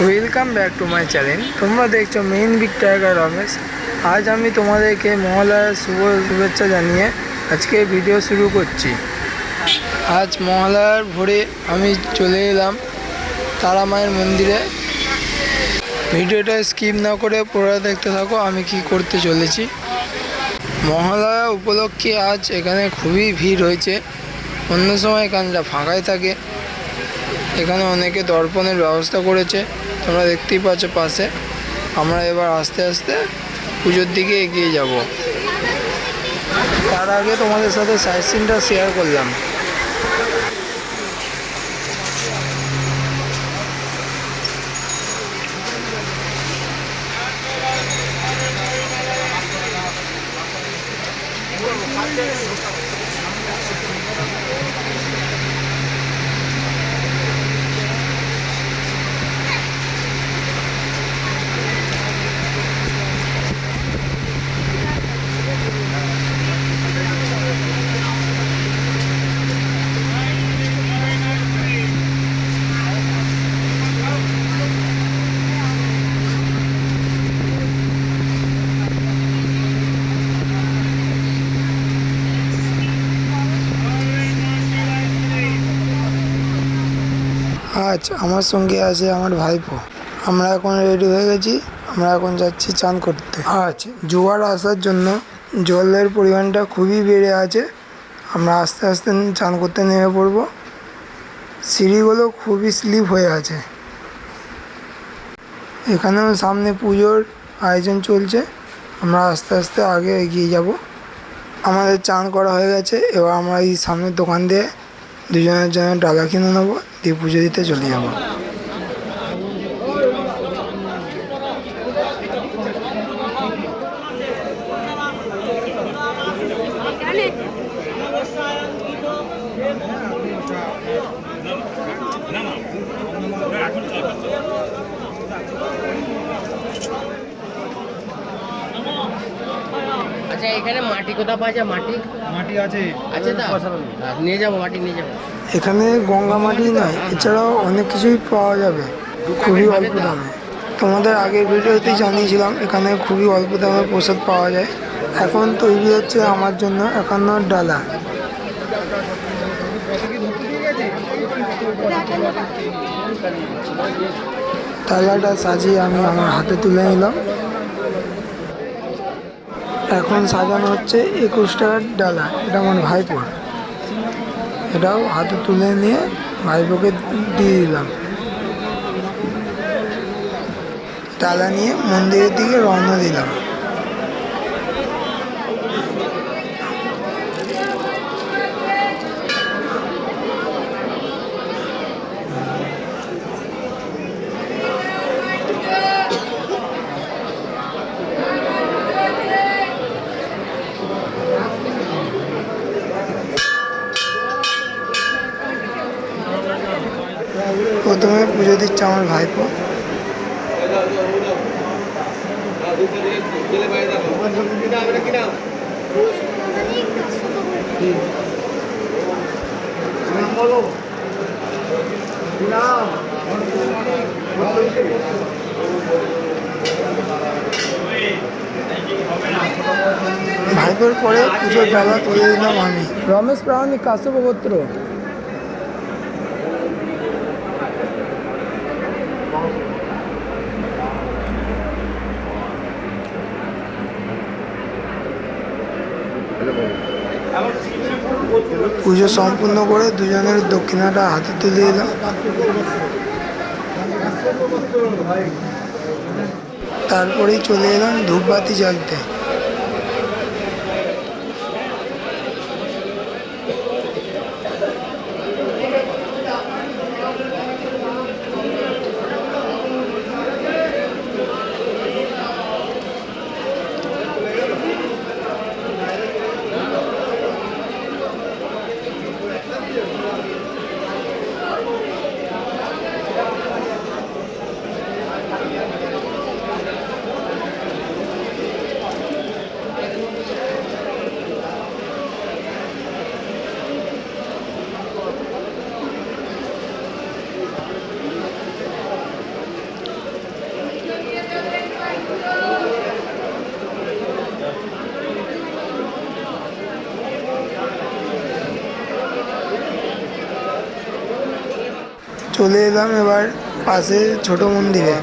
Welcome back to my channel. তোমরা দেখছো main big tiger Ramesh. আজ আমি তোমাদেরকে মহালয়ার শুভেচ্ছা জানিয়ে আজকে ভিডিও শুরু করছি। আজ মহালয়ার ভোরে আমি চলে এলাম তারা মায়ের মন্দিরে। ভিডিওটা স্কিপ না করে পুরো দেখতে থাকো আমি কি করতে চলেছি। মহালয়া উপলক্ষে আজ এখানে খুবই ভিড় হয়েছে। অন্য সময় এখানটা ফাঁকাই থাকে। এখানে অনেকে দর্পণের ব্যবস্থা করেছে, তোমরা দেখতেই পাচ্ছ পাশে। আমরা এবার আস্তে আস্তে পুজোর দিকে এগিয়ে যাব। তার আগে তোমাদের সাথে সাইট সিনটা শেয়ার করলাম। আজ আমার সঙ্গে আছে আমার ভাইপো। আমরা এখন রেডি হয়ে গেছি, আমরা এখন যাচ্ছি চান করতে। আজ জোয়ার আসার জন্য জলের পরিমাণটা খুবই বেড়ে আছে। আমরা আস্তে আস্তে চান করতে নেমে পড়ব। সিঁড়িগুলো খুবই স্লিপ হয়ে আছে। এখানেও সামনে পুজোর আয়োজন চলছে। আমরা আস্তে আস্তে আগে এগিয়ে যাব। আমাদের চান করা হয়ে গেছে। এবার আমরা এই সামনের দোকান দিয়ে দুজনের জন্য ডালা কিনে নেবো, দিয়ে পুজো দিতে চলে যাব। আচ্ছা, এখানে মাটি কোথা পাওয়া যায়? মাটি আছে তা নিয়ে যাবো, মাটি নিয়ে যাবো। এখানে গঙ্গা মাটি নয়, এছাড়াও অনেক কিছুই পাওয়া যাবে খুবই অল্প দামে। তোমাদের আগের ভিডিওতেই জানিয়েছিলাম এখানে খুবই অল্প দামে প্রসাদ পাওয়া যায়। এখন তৈরি হচ্ছে আমার জন্য 51 ডালা। ডালাটা সাজিয়ে আমি আমার হাতে তুলে নিলাম। এখন সাজানো হচ্ছে 21 টাকার ডালা। এটা আমার ভাইপোর। এটাও হাতে তুলে নিয়ে ভাইপোকে দিয়ে দিলাম। ডালা নিয়ে মন্দিরের দিকে রওনা দিলাম। প্রথমে পুজো দিচ্ছে আমার ভাইপো। ভাইপোর পরে পুজোর ডালা তুলে দিলাম আমি। রমেশ প্রামাণিক, কাশ্যপ গোত্র। পুজো সম্পূর্ণ করে দুজনের দক্ষিণাটা হাতে তুলে দিলাম। তারপরেই চলে এলাম ধূপবাতি জ্বালতে। চলে এলাম এবার পাশে ছোট মন্দিরে।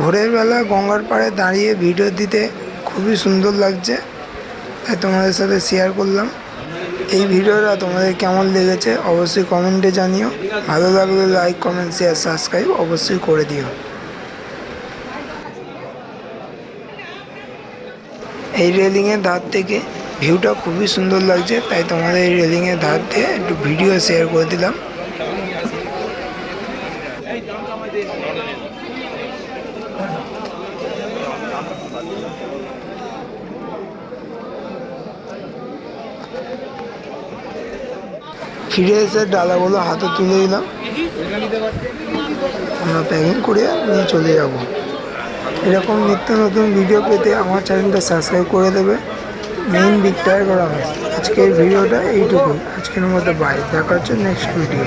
ভোরের বেলা গঙ্গার পাড়ে দাঁড়িয়ে ভিডিও দিতে খুবই সুন্দর লাগছে, তাই তোমাদের সাথে শেয়ার করলাম। এই ভিডিওটা তোমাদের কেমন লেগেছে অবশ্যই কমেন্টে জানিও। ভালো লাগলে লাইক, কমেন্ট, শেয়ার, সাবস্ক্রাইব অবশ্যই করে দিও। এই রেলিংয়ের ধার থেকে ভিউটা খুবই সুন্দর লাগছে, তাই তোমাদের এই রেলিংয়ের ধার থেকে একটু ভিডিও শেয়ার করে দিলাম। ফিরে এসে ডালাগুলো হাতে তুলে দিলাম, আমরা প্যাকিং করে নিয়ে চলে যাব। এরকম নিত্য নতুন ভিডিও পেতে আমার চ্যানেলটা সাবস্ক্রাইব করে দেবে। Main big tyre Ramesh. আজকের ভিডিওটা এইটুকুই। আজকের মতো বাই, দেখা হচ্ছে নেক্সট ভিডিও।